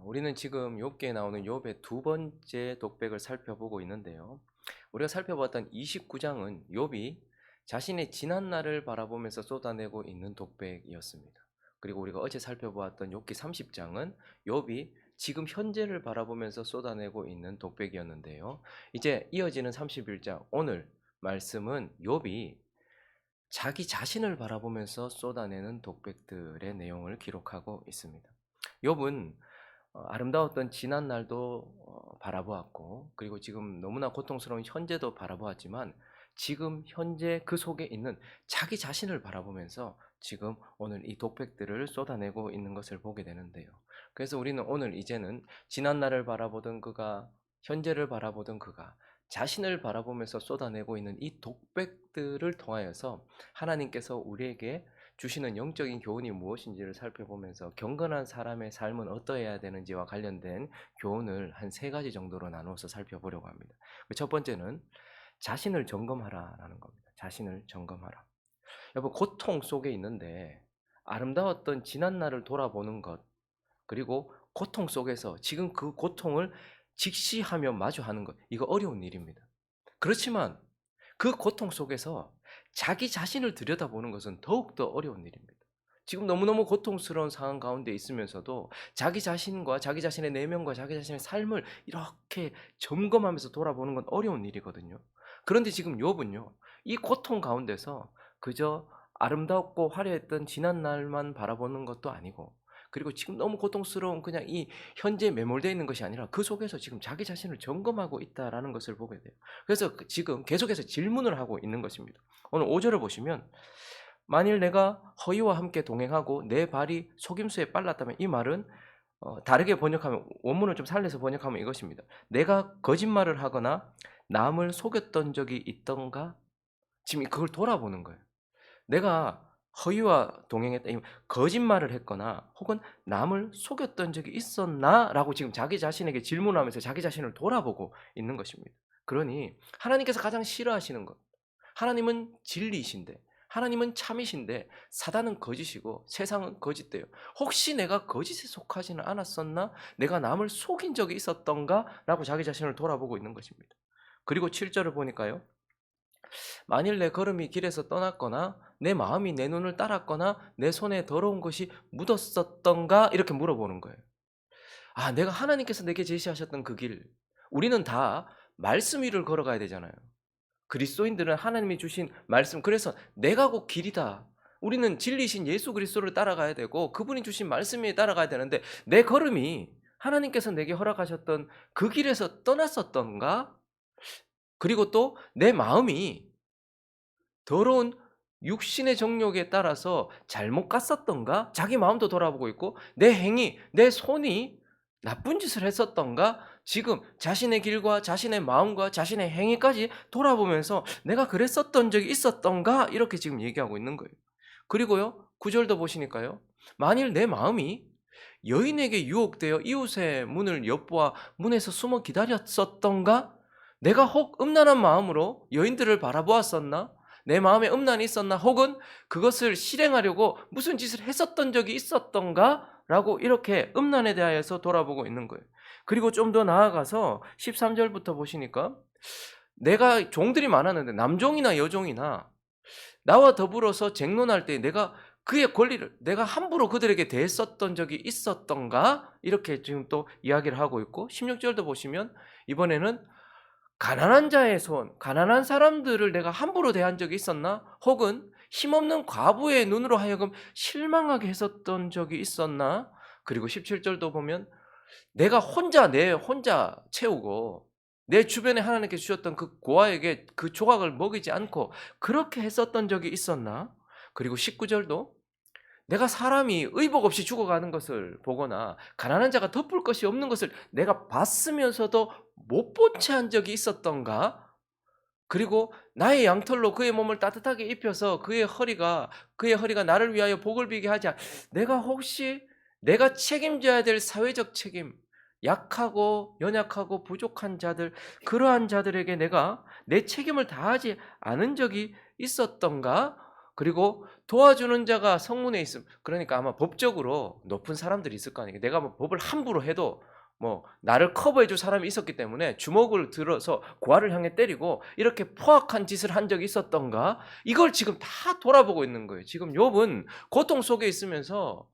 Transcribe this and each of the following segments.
우리는 지금 욥기에 나오는 욥의 두 번째 독백을 살펴보고 있는데요. 우리가 살펴봤던 29장은 욥이 자신의 지난 날을 바라보면서 쏟아내고 있는 독백이었습니다. 그리고 우리가 어제 살펴보았던 욥기 30장은 욥이 지금 현재를 바라보면서 쏟아내고 있는 독백이었는데요. 이제 이어지는 31장 오늘 말씀은 욥이 자기 자신을 바라보면서 쏟아내는 독백들의 내용을 기록하고 있습니다. 욥은 아름다웠던 지난 날도 바라보았고, 그리고 지금 너무나 고통스러운 현재도 바라보았지만 지금 현재 그 속에 있는 자기 자신을 바라보면서 지금 오늘 이 독백들을 쏟아내고 있는 것을 보게 되는데요. 그래서 우리는 오늘 이제는 지난 날을 바라보던 그가, 현재를 바라보던 그가 자신을 바라보면서 쏟아내고 있는 이 독백들을 통하여서 하나님께서 우리에게 주시는 영적인 교훈이 무엇인지를 살펴보면서 경건한 사람의 삶은 어떠해야 되는지와 관련된 교훈을 한 세 가지 정도로 나누어서 살펴보려고 합니다. 첫 번째는 자신을 점검하라라는 겁니다. 자신을 점검하라. 여러분, 고통 속에 있는데 아름다웠던 지난 날을 돌아보는 것, 그리고 고통 속에서 지금 그 고통을 직시하며 마주하는 것, 이거 어려운 일입니다. 그렇지만 그 고통 속에서 자기 자신을 들여다보는 것은 더욱더 어려운 일입니다. 지금 너무너무 고통스러운 상황 가운데 있으면서도 자기 자신과 자기 자신의 내면과 자기 자신의 삶을 이렇게 점검하면서 돌아보는 건 어려운 일이거든요. 그런데 지금 욥은요, 이 고통 가운데서 그저 아름답고 화려했던 지난 날만 바라보는 것도 아니고, 그리고 지금 너무 고통스러운 그냥 이 현재에 매몰되어 있는 것이 아니라 그 속에서 지금 자기 자신을 점검하고 있다라는 것을 보게 돼요. 그래서 지금 계속해서 질문을 하고 있는 것입니다. 오늘 5절을 보시면, 만일 내가 허위와 함께 동행하고 내 발이 속임수에 빨랐다면, 이 말은 다르게 번역하면, 원문을 좀 살려서 번역하면 이것입니다. 내가 거짓말을 하거나 남을 속였던 적이 있던가? 지금 그걸 돌아보는 거예요. 내가 허위와 동행했다, 거짓말을 했거나 혹은 남을 속였던 적이 있었나? 라고 지금 자기 자신에게 질문하면서 자기 자신을 돌아보고 있는 것입니다. 그러니 하나님께서 가장 싫어하시는 것, 하나님은 진리이신데, 하나님은 참이신데 사단은 거짓이고 세상은 거짓돼요. 혹시 내가 거짓에 속하지는 않았었나? 내가 남을 속인 적이 있었던가? 라고 자기 자신을 돌아보고 있는 것입니다. 그리고 7절을 보니까요, 만일 내 걸음이 길에서 떠났거나 내 마음이 내 눈을 따랐거나 내 손에 더러운 것이 묻었었던가? 이렇게 물어보는 거예요. 내가 하나님께서 내게 제시하셨던 그 길, 우리는 다 말씀 위를 걸어가야 되잖아요. 그리스도인들은 하나님이 주신 말씀, 그래서 내가 곧 길이다, 우리는 진리신 예수 그리스도를 따라가야 되고 그분이 주신 말씀에 따라가야 되는데, 내 걸음이 하나님께서 내게 허락하셨던 그 길에서 떠났었던가? 그리고 또 내 마음이 더러운 육신의 정욕에 따라서 잘못 갔었던가? 자기 마음도 돌아보고 있고, 내 행위, 내 손이 나쁜 짓을 했었던가? 지금 자신의 길과 자신의 마음과 자신의 행위까지 돌아보면서 내가 그랬었던 적이 있었던가? 이렇게 지금 얘기하고 있는 거예요. 그리고요, 9절도 보시니까요, 만일 내 마음이 여인에게 유혹되어 이웃의 문을 엿보아 문에서 숨어 기다렸었던가? 내가 혹 음란한 마음으로 여인들을 바라보았었나? 내 마음에 음란이 있었나? 혹은 그것을 실행하려고 무슨 짓을 했었던 적이 있었던가? 라고 이렇게 음란에 대하여서 돌아보고 있는 거예요. 그리고 좀 더 나아가서 13절부터 보시니까, 내가 종들이 많았는데 남종이나 여종이나 나와 더불어서 쟁론할 때 내가 그의 권리를 내가 함부로 그들에게 대했었던 적이 있었던가? 이렇게 지금 또 이야기를 하고 있고, 16절도 보시면 이번에는 가난한 자의 손, 가난한 사람들을 내가 함부로 대한 적이 있었나? 혹은 힘없는 과부의 눈으로 하여금 실망하게 했었던 적이 있었나? 그리고 17절도 보면, 내가 내 혼자 채우고 내 주변에 하나님께 주셨던 그 고아에게 그 조각을 먹이지 않고 그렇게 했었던 적이 있었나? 그리고 19절도 내가 사람이 의복 없이 죽어가는 것을 보거나 가난한 자가 덮을 것이 없는 것을 내가 봤으면서도 못 본 채 한 적이 있었던가? 그리고 나의 양털로 그의 몸을 따뜻하게 입혀서 그의 허리가 나를 위하여 복을 비게 하지 내가 혹시 내가 책임져야 될 사회적 책임, 약하고 연약하고 부족한 자들, 그러한 자들에게 내가 내 책임을 다하지 않은 적이 있었던가? 그리고 도와주는 자가 성문에 있음. 그러니까 아마 법적으로 높은 사람들이 있을 거 아니에요. 내가 뭐 법을 함부로 해도 뭐 나를 커버해 줄 사람이 있었기 때문에 주먹을 들어서 고아를 향해 때리고 이렇게 포악한 짓을 한 적이 있었던가? 이걸 지금 다 돌아보고 있는 거예요. 지금 욥은 고통 속에 있으면서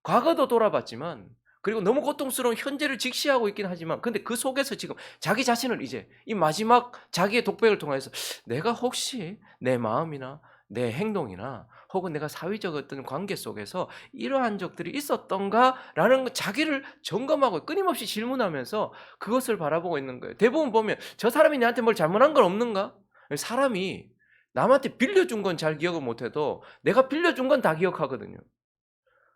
과거도 돌아봤지만, 그리고 너무 고통스러운 현재를 직시하고 있긴 하지만, 근데 그 속에서 지금 자기 자신을 이제 이 마지막 자기의 독백을 통해서 내가 혹시 내 마음이나 내 행동이나 혹은 내가 사회적 어떤 관계 속에서 이러한 적들이 있었던가라는 자기를 점검하고 끊임없이 질문하면서 그것을 바라보고 있는 거예요. 대부분 보면 저 사람이 나한테 뭘 잘못한 건 없는가? 사람이 남한테 빌려준 건 잘 기억을 못해도 내가 빌려준 건 다 기억하거든요.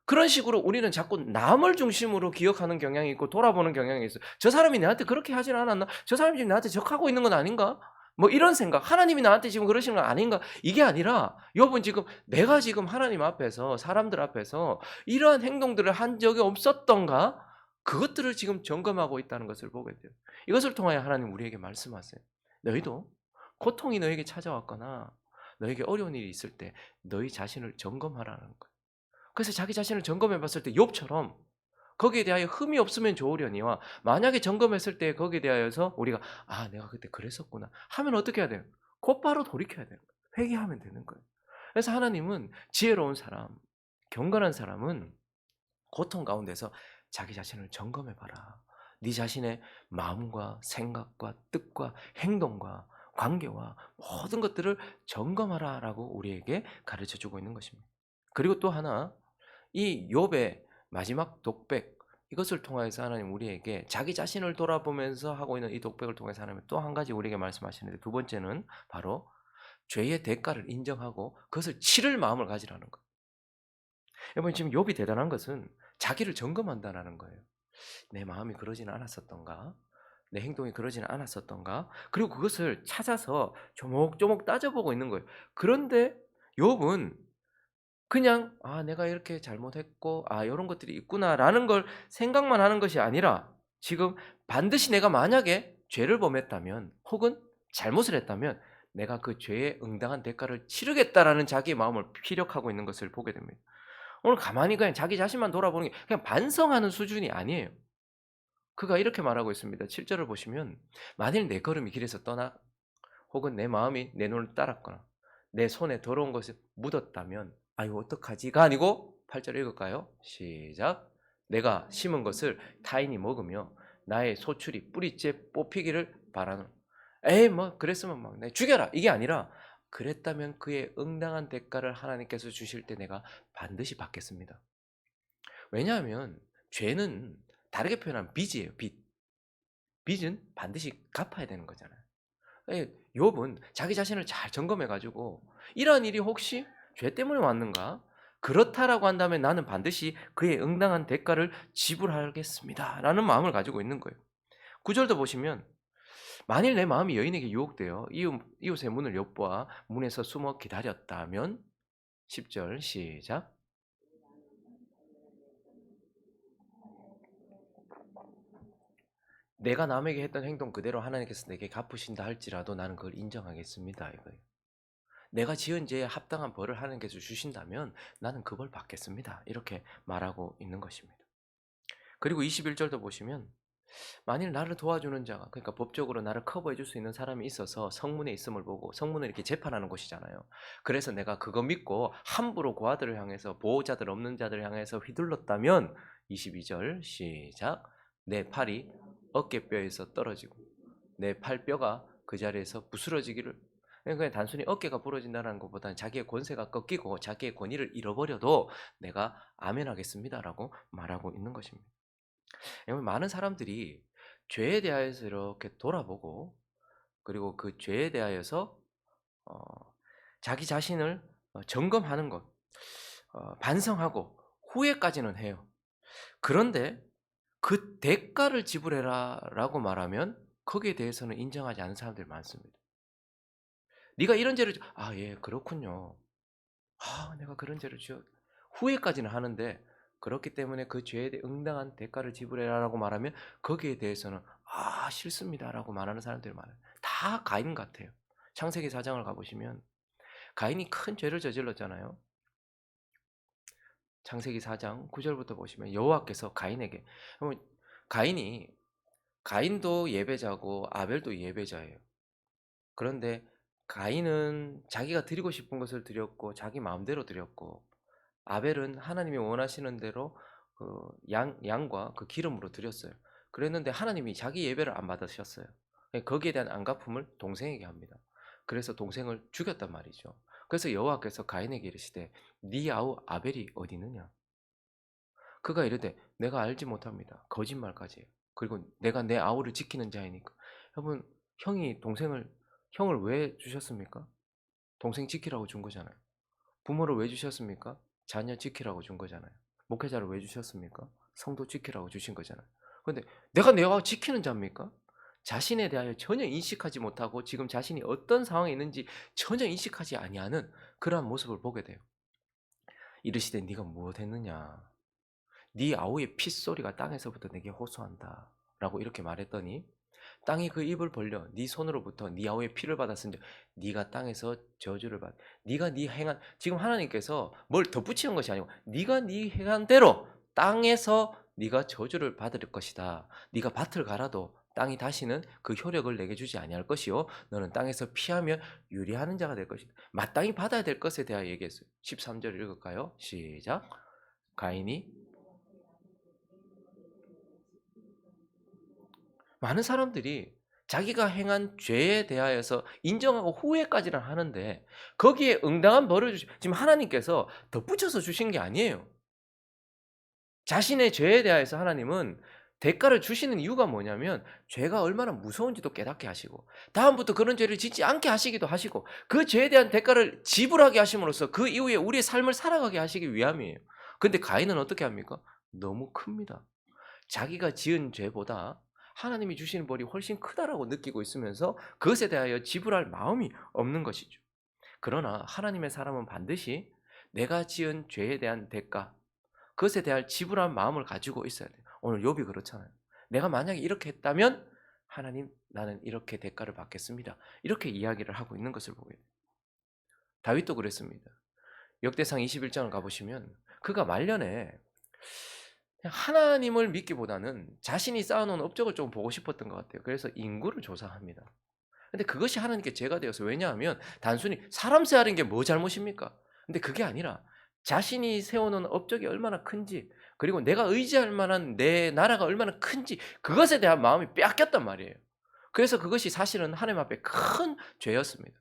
그런 식으로 우리는 자꾸 남을 중심으로 기억하는 경향이 있고 돌아보는 경향이 있어요. '저 사람이 나한테 그렇게 하진 않았나? 저 사람이 지금 나한테 적하고 있는 건 아닌가?' 뭐 이런 생각. '하나님이 나한테 지금 그러시는 건 아닌가?' 이게 아니라 욥은 지금 내가 지금 하나님 앞에서 사람들 앞에서 이러한 행동들을 한 적이 없었던가? 그것들을 지금 점검하고 있다는 것을 보게 돼요. 이것을 통하여 하나님 우리에게 말씀하세요. 너희도 고통이 너에게 찾아왔거나 너에게 어려운 일이 있을 때 너희 자신을 점검하라는 거예요. 그래서 자기 자신을 점검해 봤을 때 욥처럼 거기에 대하여 흠이 없으면 좋으려니와, 만약에 점검했을 때 거기에 대하여서 우리가 '아 내가 그때 그랬었구나.' 하면 어떻게 해야 돼요? 곧바로 돌이켜야 돼요. 회개하면 되는 거예요. 그래서 하나님은 지혜로운 사람, 경건한 사람은 고통 가운데서 자기 자신을 점검해 봐라. 네 자신의 마음과 생각과 뜻과 행동과 관계와 모든 것들을 점검하라라고 우리에게 가르쳐 주고 있는 것입니다. 그리고 또 하나, 이 욥의 마지막 독백, 이것을 통해서 하나님 우리에게 자기 자신을 돌아보면서 하고 있는 이 독백을 통해서 하나님 또 한 가지 우리에게 말씀하시는데, 두 번째는 바로 죄의 대가를 인정하고 그것을 치를 마음을 가지라는 거예요. 여러분 지금 욥이 대단한 것은 자기를 점검한다라는 거예요. 내 마음이 그러지는 않았었던가? 내 행동이 그러지는 않았었던가? 그리고 그것을 찾아서 조목조목 따져보고 있는 거예요. 그런데 욥은 그냥 '아 내가 이렇게 잘못했고 아 요런 것들이 있구나.'라는 걸 생각만 하는 것이 아니라, 지금 반드시 내가 만약에 죄를 범했다면 혹은 잘못을 했다면 '내가 그 죄에 응당한 대가를 치르겠다.'라는 자기의 마음을 피력하고 있는 것을 보게 됩니다. 오늘 가만히 그냥 자기 자신만 돌아보는 게 그냥 반성하는 수준이 아니에요. 그가 이렇게 말하고 있습니다. 7 절을 보시면 "만일 내 걸음이 길에서 떠나 혹은 내 마음이 내 눈을 따랐거나 내 손에 더러운 것이 묻었다면 아유 어떡하지?"가 아니고 8절 읽을까요? 시작. "내가 심은 것을 타인이 먹으며 나의 소출이 뿌리째 뽑히기를 바라노." 에이 뭐 그랬으면 막 "내 죽여라." 이게 아니라 "그랬다면 그의 응당한 대가를 하나님께서 주실 때 내가 반드시 받겠습니다." 왜냐하면 죄는 다르게 표현하면 빚이에요, 빚. 빚은 반드시 갚아야 되는 거잖아요. 예, 욥은 자기 자신을 잘 점검해 가지고 '이러한 일이 혹시 죄 때문에 왔는가? 그렇다라고 한다면 나는 반드시 그에 응당한 대가를 지불하겠습니다.'라는 마음을 가지고 있는 거예요. 9 절도 보시면 "만일 내 마음이 여인에게 유혹되어 이웃의 문을 엿보아 문에서 숨어 기다렸다면." 10절 시작. "내가 남에게 했던 행동 그대로 하나님께서 내게 갚으신다 할지라도 나는 그걸 인정하겠습니다." 이거예요. 내가 지은 죄에 합당한 벌을 하나님께서 주신다면 나는 그 벌 받겠습니다. 이렇게 말하고 있는 것입니다. 그리고 21절도 보시면 만일 나를 도와주는 자가, 그러니까 법적으로 나를 커버해 줄 수 있는 사람이 있어서 성문에 있음을 보고, 성문은 이렇게 재판하는 곳이잖아요. 그래서 내가 그거 믿고 함부로 고아들을 향해서, 보호자들 없는 자들을 향해서 휘둘렀다면 22절 시작. 내 팔이 어깨뼈에서 떨어지고 내 팔뼈가 그 자리에서 부스러지기를. 그냥 단순히 어깨가 부러진다는 것보다는 자기의 권세가 꺾이고 자기의 권위를 잃어버려도 내가 아멘하겠습니다라고 말하고 있는 것입니다. 여러분 많은 사람들이 죄에 대하여서 이렇게 돌아보고, 그리고 그 죄에 대하여서 어 자기 자신을 점검하는 것, 반성하고 후회까지는 해요. 그런데 그 "대가를 지불해라."라고 말하면 거기에 대해서는 인정하지 않는 사람들이 많습니다. "네가 이런 죄를" "아 예 그렇군요. 아 내가 그런 죄를 지었" 후회까지는 하는데, 그렇기 때문에 "그 죄에 대해 응당한 대가를 지불해라."라고 말하면 거기에 대해서는 "아 싫습니다."라고 말하는 사람들이 많아요. 다 가인 같아요. 창세기 4 장을 가 보시면 가인이 큰 죄를 저질렀잖아요. 창세기 4장 9절부터 보시면 여호와께서 가인에게, 가인이 가인도 예배자고 아벨도 예배자예요. 그런데 가인은 자기가 드리고 싶은 것을 드렸고 자기 마음대로 드렸고, 아벨은 하나님이 원하시는 대로 그 양과 그 기름으로 드렸어요. 그랬는데 하나님이 자기 예배를 안 받으셨어요. 거기에 대한 안갚음을 동생에게 합니다. 그래서 동생을 죽였단 말이죠. 그래서 여호와께서 가인에게 이르시되 네 아우 아벨이 어디 있느냐? 그가 이르되 내가 알지 못합니다. 거짓말까지 해요. 그리고 내가 내 아우를 지키는 자이니까. 여러분, 형을 왜 주셨습니까? 동생 지키라고 준 거잖아요. 부모를 왜 주셨습니까? 자녀 지키라고 준 거잖아요. 목회자를 왜 주셨습니까? 성도 지키라고 주신 거잖아요. 그런데 내가 내 아우 지키는 자입니까? 자신에 대하여 전혀 인식하지 못하고 지금 자신이 어떤 상황에 있는지 전혀 인식하지 아니하는 그러한 모습을 보게 돼요. 이르시되 네가 무엇했느냐? 네 아우의 핏소리가 땅에서부터 내게 호소한다 라고 이렇게 말했더니, 땅이 그 입을 벌려 네 손으로부터 네 아우의 피를 받았은즉 네가 땅에서 저주를 받. 네가 네 행한, 지금 하나님께서 뭘 덧붙이는 것이 아니고 네가 네 행한 대로 땅에서 네가 저주를 받을 것이다. 네가 밭을 갈아도 땅이 다시는 그 효력을 내게 주지 아니할 것이요 너는 땅에서 피하며 유리하는 자가 될 것이다. 마땅히 받아야 될 것에 대하여 얘기했어요. 13절 읽을까요? 시작. 가인이, 많은 사람들이 자기가 행한 죄에 대하여서 인정하고 후회까지는 하는데 거기에 응당한 벌을 지금 하나님께서 덧붙여서 주신 게 아니에요. 자신의 죄에 대하여서 하나님은 대가를 주시는 이유가 뭐냐면 죄가 얼마나 무서운지도 깨닫게 하시고 다음부터 그런 죄를 짓지 않게 하시기도 하시고 그 죄에 대한 대가를 지불하게 하심으로써 그 이후에 우리의 삶을 살아가게 하시기 위함이에요. 근데 가인은 어떻게 합니까? 너무 큽니다. 자기가 지은 죄보다 하나님이 주시는 벌이 훨씬 크다라고 느끼고 있으면서 그것에 대하여 지불할 마음이 없는 것이죠. 그러나 하나님의 사람은 반드시 내가 지은 죄에 대한 대가, 그것에 대한 지불할 마음을 가지고 있어야 돼요. 오늘 욥이 그렇잖아요. 내가 만약에 이렇게 했다면 하나님, 나는 이렇게 대가를 받겠습니다. 이렇게 이야기를 하고 있는 것을 보게 돼요. 다윗도 그랬습니다. 역대상 21장을 가보시면 그가 말년에 하나님을 믿기보다는 자신이 쌓아놓은 업적을 좀 보고 싶었던 것 같아요. 그래서 인구를 조사합니다. 근데 그것이 하나님께 죄가 되어서, 왜냐하면 단순히 사람 세하는 게 뭐 잘못입니까? 근데 그게 아니라 자신이 세워놓은 업적이 얼마나 큰지, 그리고 내가 의지할 만한 내 나라가 얼마나 큰지, 그것에 대한 마음이 빼앗겼단 말이에요. 그래서 그것이 사실은 하나님 앞에 큰 죄였습니다.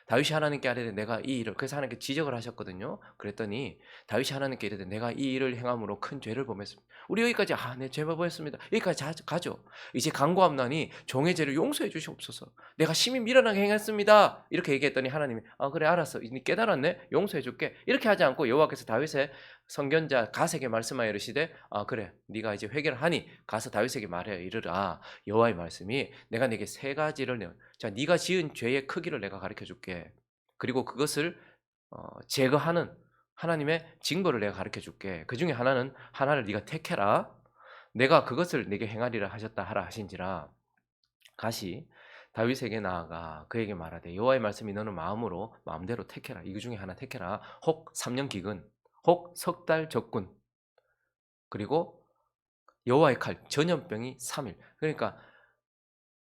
다윗이 하나님께 아뢰되 내가 이 일을, 그래서 하나님께 지적을 하셨거든요. 그랬더니 다윗이 하나님께 이르되 내가 이 일을 행함으로 큰 죄를 범했습니다. 우리 여기까지 네, 죄 범했습니다. 여기까지 가죠. 이제 간구함나니 종의 죄를 용서해 주시옵소서. 내가 심히 미련하게 행했습니다. 이렇게 얘기했더니 하나님이 그래 알았어. 이제 깨달았네. 용서해 줄게. 이렇게 하지 않고 여호와께서 다윗의 선견자 갓에게 말씀하여 이르시되 그래 네가 이제 회개를 하니 가서 다윗에게 말하여 이르라. 여호와의 말씀이 내가 네게 세 가지를 자, 네가 지은 죄의 크기를 내가 가르쳐 줄게. 그리고 그것을 제거하는 하나님의 징벌을 내가 가르쳐 줄게. 그 중에 하나를 네가 택해라. 내가 그것을 네게 행하리라 하셨다 하라 하신지라. 가시 다윗에게 나아가 그에게 말하되 여호와의 말씀이 너는 마음대로 택해라. 이 중에 하나 택해라. 혹 3년 기근, 혹 석 달 적군, 그리고 여호와의 칼 전염병이 3일. 그러니까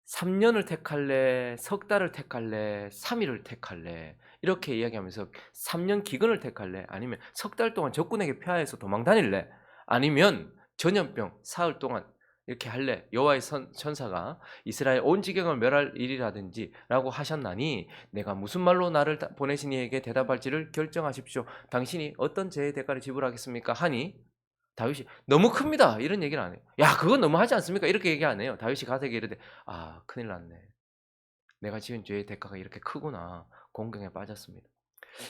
3년을 택할래, 석 달을 택할래, 3일을 택할래, 이렇게 이야기하면서 3년 기근을 택할래, 아니면 석 달 동안 적군에게 피하여서 도망 다닐래, 아니면 전염병 사흘 동안 이렇게 할래. 여호와의 천사가 이스라엘 온 지경을 멸할 일이라든지 라고 하셨나니 내가 무슨 말로 나를 보내신 이에게 대답할지를 결정하십시오. 당신이 어떤 죄의 대가를 지불하겠습니까? 하니 다윗이 너무 큽니다. 이런 얘기를 안 해요. 야, 그건 너무하지 않습니까? 이렇게 얘기 안 해요. 다윗이 가세게 이르되 큰일 났네. 내가 지은 죄의 대가가 이렇게 크구나. 공경에 빠졌습니다.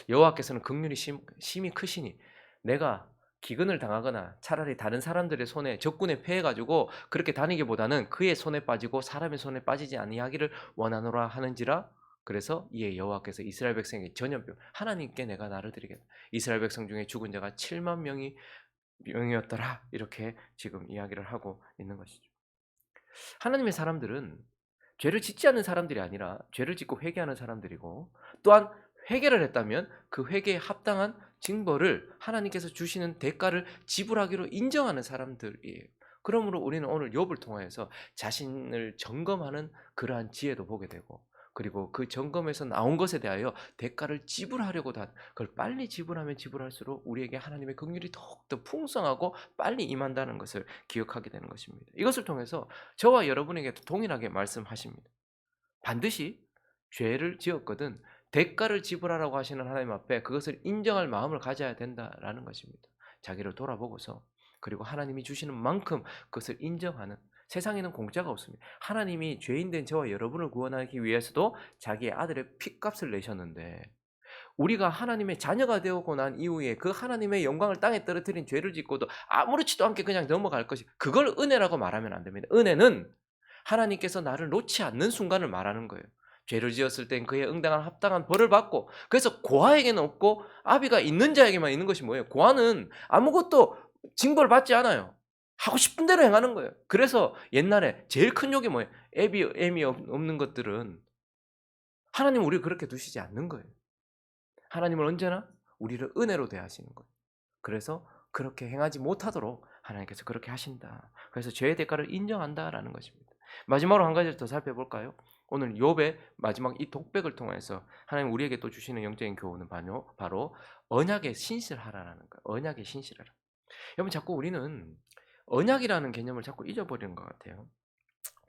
여호와께서는 긍휼이 심히 크시니 내가 기근을 당하거나 차라리 다른 사람들의 손에 적군에 패해 가지고 그렇게 다니기보다는 그의 손에 빠지고 사람의 손에 빠지지 아니하기를 원하노라 하는지라. 그래서 이에 여호와께서 이스라엘 백성에게 전염병, 하나님께 내가 나를 드리겠다. 이스라엘 백성 중에 죽은 자가 7만 명이었더라. 이렇게 지금 이야기를 하고 있는 것이죠. 하나님의 사람들은 죄를 짓지 않는 사람들이 아니라 죄를 짓고 회개하는 사람들이고, 또한 회개를 했다면 그 회개에 합당한 징벌을 하나님께서 주시는 대가를 지불하기로 인정하는 사람들이에요. 그러므로 우리는 오늘 욥을 통하여서 자신을 점검하는 그러한 지혜도 보게 되고, 그리고 그 점검에서 나온 것에 대하여 대가를 지불하려고 그걸 빨리 지불하면 지불할수록 우리에게 하나님의 긍휼이 더욱더 풍성하고 빨리 임한다는 것을 기억하게 되는 것입니다. 이것을 통해서 저와 여러분에게도 동일하게 말씀하십니다. 반드시 죄를 지었거든 대가를 지불하라고 하시는 하나님 앞에 그것을 인정할 마음을 가져야 된다라는 것입니다. 자기를 돌아보고서, 그리고 하나님이 주시는 만큼 그것을 인정하는, 세상에는 공짜가 없습니다. 하나님이 죄인된 저와 여러분을 구원하기 위해서도 자기의 아들의 핏값을 내셨는데, 우리가 하나님의 자녀가 되고 난 이후에 그 하나님의 영광을 땅에 떨어뜨린 죄를 짓고도 아무렇지도 않게 그냥 넘어갈 것이, 그걸 은혜라고 말하면 안 됩니다. 은혜는 하나님께서 나를 놓지 않는 순간을 말하는 거예요. 죄를 지었을 땐 그에 응당한 합당한 벌을 받고, 그래서 고아에게는 없고 아비가 있는 자에게만 있는 것이 뭐예요? 고아는 아무것도 징벌 받지 않아요. 하고 싶은 대로 행하는 거예요. 그래서 옛날에 제일 큰 욕이 뭐예요? 애미 없는 것들은 하나님은 우리를 그렇게 두시지 않는 거예요. 하나님은 언제나 우리를 은혜로 대하시는 거예요. 그래서 그렇게 행하지 못하도록 하나님께서 그렇게 하신다. 그래서 죄의 대가를 인정한다라는 것입니다. 마지막으로 한 가지를 더 살펴볼까요? 오늘 욥의 마지막 이 독백을 통해서 하나님 우리에게 또 주시는 영적인 교훈은 바로 언약에 신실하라는 거예요. 언약에 신실하라. 여러분, 자꾸 우리는 언약이라는 개념을 자꾸 잊어버리는 것 같아요.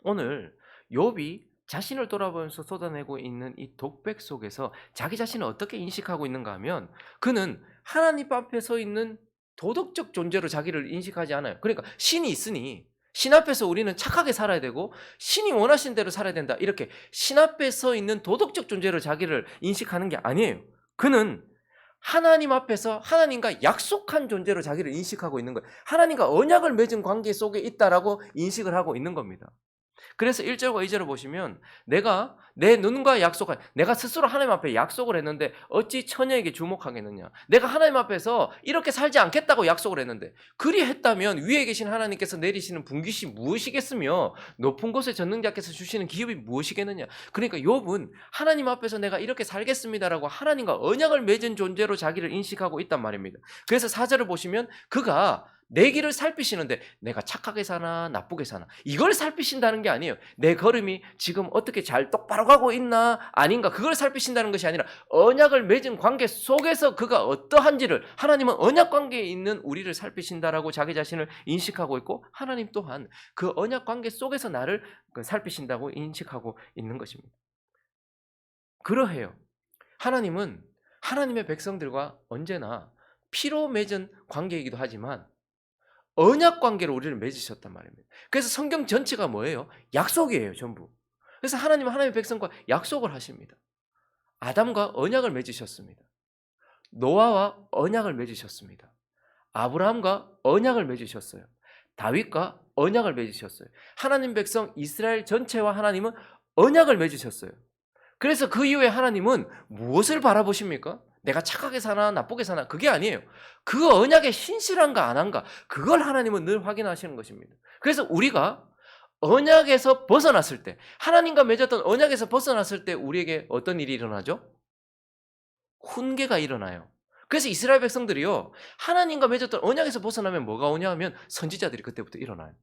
오늘 욥이 자신을 돌아보면서 쏟아내고 있는 이 독백 속에서 자기 자신을 어떻게 인식하고 있는가 하면, 그는 하나님 앞에 서 있는 도덕적 존재로 자기를 인식하지 않아요. 그러니까 신이 있으니 신 앞에서 우리는 착하게 살아야 되고 신이 원하신 대로 살아야 된다, 이렇게 신 앞에 서 있는 도덕적 존재로 자기를 인식하는 게 아니에요. 그는 하나님 앞에서 하나님과 약속한 존재로 자기를 인식하고 있는 거예요. 하나님과 언약을 맺은 관계 속에 있다라고 인식을 하고 있는 겁니다. 그래서 1절과 2절을 보시면, 내가 내 눈과 약속한, 내가 스스로 하나님 앞에 약속을 했는데 어찌 처녀에게 주목하겠느냐. 내가 하나님 앞에서 이렇게 살지 않겠다고 약속을 했는데, 그리했다면 위에 계신 하나님께서 내리시는 분깃이 무엇이겠으며 높은 곳에 전능자께서 주시는 기업이 무엇이겠느냐. 그러니까 욥은 하나님 앞에서 내가 이렇게 살겠습니다라고 하나님과 언약을 맺은 존재로 자기를 인식하고 있단 말입니다. 그래서 4절을 보시면 그가 내 길을 살피시는데 내가 착하게 사나 나쁘게 사나 이걸 살피신다는 게 아니에요. 내 걸음이 지금 어떻게 잘 똑바로 가고 있나 아닌가, 그걸 살피신다는 것이 아니라 언약을 맺은 관계 속에서 그가 어떠한지를, 하나님은 언약 관계에 있는 우리를 살피신다라고 자기 자신을 인식하고 있고, 하나님 또한 그 언약 관계 속에서 나를 살피신다고 인식하고 있는 것입니다. 그러해요. 하나님은 하나님의 백성들과 언제나 피로 맺은 관계이기도 하지만 언약 관계로 우리를 맺으셨단 말입니다. 그래서 성경 전체가 뭐예요? 약속이에요, 전부. 그래서 하나님은 하나님의 백성과 약속을 하십니다. 아담과 언약을 맺으셨습니다. 노아와 언약을 맺으셨습니다. 아브라함과 언약을 맺으셨어요. 다윗과 언약을 맺으셨어요. 하나님 백성 이스라엘 전체와 하나님은 언약을 맺으셨어요. 그래서 그 이후에 하나님은 무엇을 바라보십니까? 내가 착하게 사나 나쁘게 사나 그게 아니에요. 그 언약에 신실한가 안 한가, 그걸 하나님은 늘 확인하시는 것입니다. 그래서 우리가 언약에서 벗어났을 때, 하나님과 맺었던 언약에서 벗어났을 때 우리에게 어떤 일이 일어나죠? 훈계가 일어나요. 그래서 이스라엘 백성들이요, 하나님과 맺었던 언약에서 벗어나면 뭐가 오냐 하면 선지자들이 그때부터 일어나요.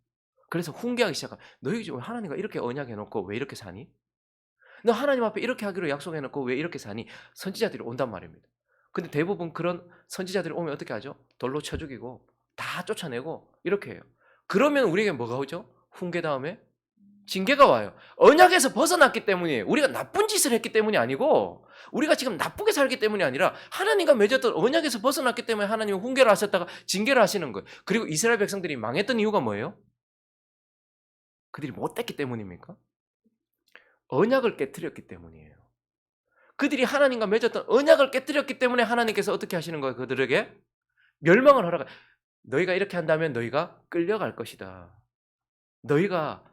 그래서 훈계하기 시작해요. 너희 지금 하나님과 이렇게 언약해놓고 왜 이렇게 사니? 너 하나님 앞에 이렇게 하기로 약속해놓고 왜 이렇게 사니? 선지자들이 온단 말입니다. 근데 대부분 그런 선지자들이 오면 어떻게 하죠? 돌로 쳐 죽이고 다 쫓아내고 이렇게 해요. 그러면 우리에게 뭐가 오죠? 훈계 다음에 징계가 와요. 언약에서 벗어났기 때문이에요. 우리가 나쁜 짓을 했기 때문이 아니고, 우리가 지금 나쁘게 살기 때문이 아니라 하나님과 맺었던 언약에서 벗어났기 때문에 하나님은 훈계를 하셨다가 징계를 하시는 거예요. 그리고 이스라엘 백성들이 망했던 이유가 뭐예요? 그들이 못됐기 때문입니까? 언약을 깨뜨렸기 때문이에요. 그들이 하나님과 맺었던 언약을 깨뜨렸기 때문에 하나님께서 어떻게 하시는 거예요? 그들에게 멸망을 허락해. 너희가 이렇게 한다면 너희가 끌려갈 것이다. 너희가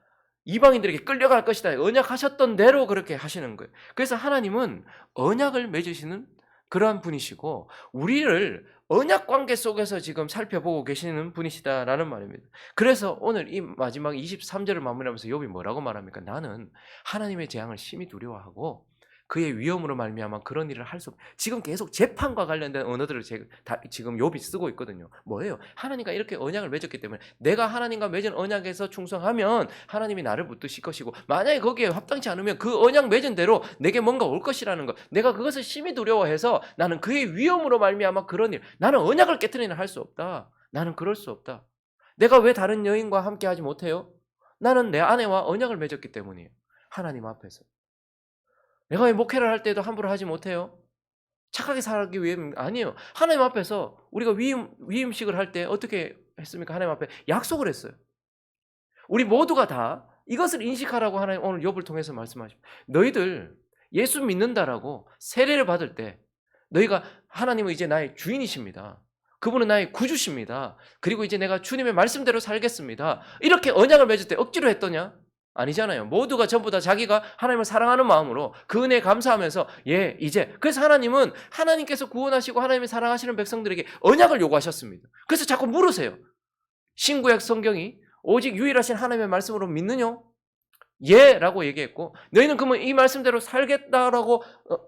이방인들에게 끌려갈 것이다. 언약하셨던 대로 그렇게 하시는 거예요. 그래서 하나님은 언약을 맺으시는 그러한 분이시고, 우리를 언약 관계 속에서 지금 살펴보고 계시는 분이시다라는 말입니다. 그래서 오늘 이 마지막 23절을 마무리하면서 욥이 뭐라고 말합니까? 나는 하나님의 재앙을 심히 두려워하고 그의 위험으로 말미암아 그런 일을 할 수 지금 계속 재판과 관련된 언어들을 지금 욥이 쓰고 있거든요. 뭐예요? 하나님과 이렇게 언약을 맺었기 때문에 내가 하나님과 맺은 언약에서 충성하면 하나님이 나를 붙드실 것이고, 만약에 거기에 합당치 않으면 그 언약 맺은 대로 내게 뭔가 올 것이라는 것, 내가 그것을 심히 두려워해서 나는 그의 위험으로 말미암아 그런 일, 나는 언약을 깨트리는 할 수 없다. 나는 그럴 수 없다. 내가 왜 다른 여인과 함께 하지 못해요? 나는 내 아내와 언약을 맺었기 때문이에요. 하나님 앞에서. 내가 왜 목회를 할 때도 함부로 하지 못해요? 착하게 살기 위해 아니에요. 하나님 앞에서 우리가 위임식을 할 때 어떻게 했습니까? 하나님 앞에 약속을 했어요. 우리 모두가 다 이것을 인식하라고 하나님 오늘 욥을 통해서 말씀하십니다. 너희들 예수 믿는다라고 세례를 받을 때 너희가 하나님은 이제 나의 주인이십니다. 그분은 나의 구주십니다. 그리고 이제 내가 주님의 말씀대로 살겠습니다. 이렇게 언약을 맺을 때 억지로 했더냐? 아니잖아요. 모두가 전부 다 자기가 하나님을 사랑하는 마음으로 그 은혜에 감사하면서 이제 그래서 하나님은 하나님께서 구원하시고 하나님이 사랑하시는 백성들에게 언약을 요구하셨습니다. 그래서 자꾸 물으세요. 신구약 성경이 오직 유일하신 하나님의 말씀으로 믿느냐? 예라고 얘기했고, 너희는 그러면 이 말씀대로 살겠다라고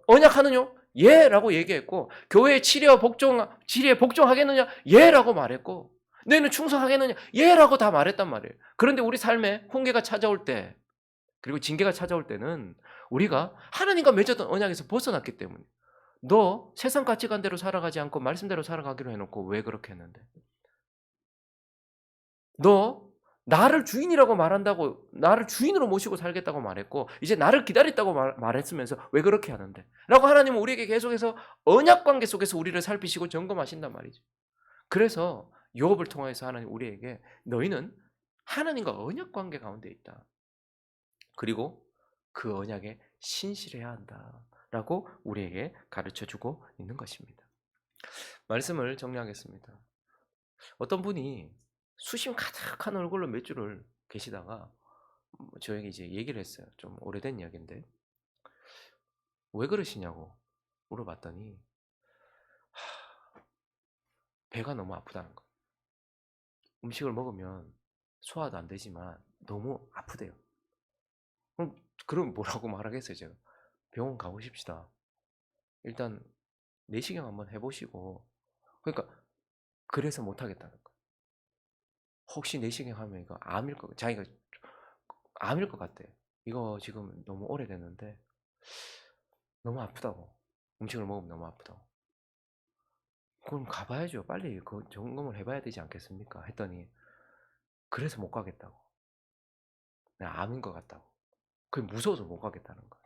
언약하느냐? 예라고 얘기했고, 교회의 치리에 복종하겠느냐? 예라고 말했고, 너희는 충성하겠느냐? 예라고 다 말했단 말이에요. 그런데 우리 삶에 훈계가 찾아올 때, 그리고 징계가 찾아올 때는 우리가 하나님과 맺었던 언약에서 벗어났기 때문에, 너 세상 가치관대로 살아가지 않고 말씀대로 살아가기로 해놓고 왜 그렇게 했는데? 너 나를 주인이라고 말한다고, 나를 주인으로 모시고 살겠다고 말했고 이제 나를 기다렸다고 말했으면서 왜 그렇게 하는데? 라고 하나님은 우리에게 계속해서 언약관계 속에서 우리를 살피시고 점검하신단 말이죠. 그래서 욥을 통해서 하나님 우리에게 너희는 하나님과 언약관계 가운데 있다. 그리고 그 언약에 신실해야 한다. 라고 우리에게 가르쳐주고 있는 것입니다. 말씀을 정리하겠습니다. 어떤 분이 수심 가득한 얼굴로 몇 주를 계시다가 저에게 이제 얘기를 했어요. 좀 오래된 이야기인데 왜 그러시냐고 물어봤더니 배가 너무 아프다는 거. 음식을 먹으면 소화도 안 되지만 너무 아프대요. 그럼 뭐라고 말하겠어요, 제가. 병원 가보십시다. 일단 내시경 한번 해보시고. 그러니까 그래서 못 하겠다는 거. 혹시 내시경 하면 이거 자기가 암일 것 같대. 이거 지금 너무 오래됐는데 너무 아프다고. 음식을 먹으면 너무 아프다고. 그럼 가봐야죠. 빨리 그 점검을 해봐야 되지 않겠습니까? 했더니 그래서 못 가겠다고. 내가 암인 것 같다고. 그게 무서워서 못 가겠다는 거예요.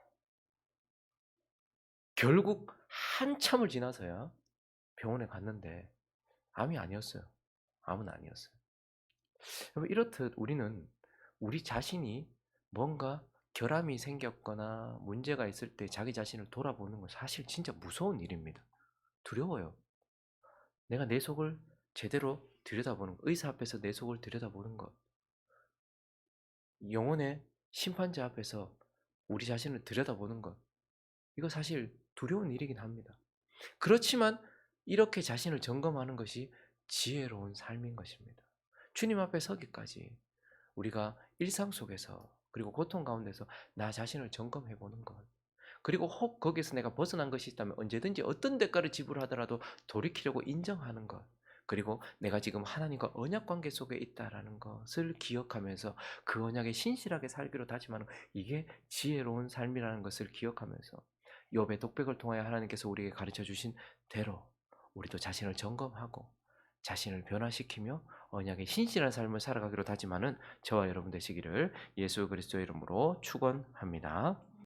결국 한참을 지나서야 병원에 갔는데 암이 아니었어요. 암은 아니었어요. 여러분, 이렇듯 우리는 우리 자신이 뭔가 결함이 생겼거나 문제가 있을 때 자기 자신을 돌아보는 건 사실 진짜 무서운 일입니다. 두려워요. 내가 내 속을 제대로 들여다보는 것, 의사 앞에서 내 속을 들여다보는 것, 영혼의 심판자 앞에서 우리 자신을 들여다보는 것, 이거 사실 두려운 일이긴 합니다. 그렇지만 이렇게 자신을 점검하는 것이 지혜로운 삶인 것입니다. 주님 앞에 서기까지 우리가 일상 속에서 그리고 고통 가운데서 나 자신을 점검해 보는 것, 그리고 혹 거기서 내가 벗어난 것이 있다면 언제든지 어떤 대가를 지불하더라도 돌이키려고 인정하는 것, 그리고 내가 지금 하나님과 언약 관계 속에 있다라는 것을 기억하면서 그 언약에 신실하게 살기로 다짐하는 것, 이게 지혜로운 삶이라는 것을 기억하면서 욥의 독백을 통하여 하나님께서 우리에게 가르쳐 주신 대로 우리도 자신을 점검하고 자신을 변화시키며 언약의 신실한 삶을 살아가기로 다짐하는 저와 여러분 되시기를 예수 그리스도의 이름으로 축원합니다.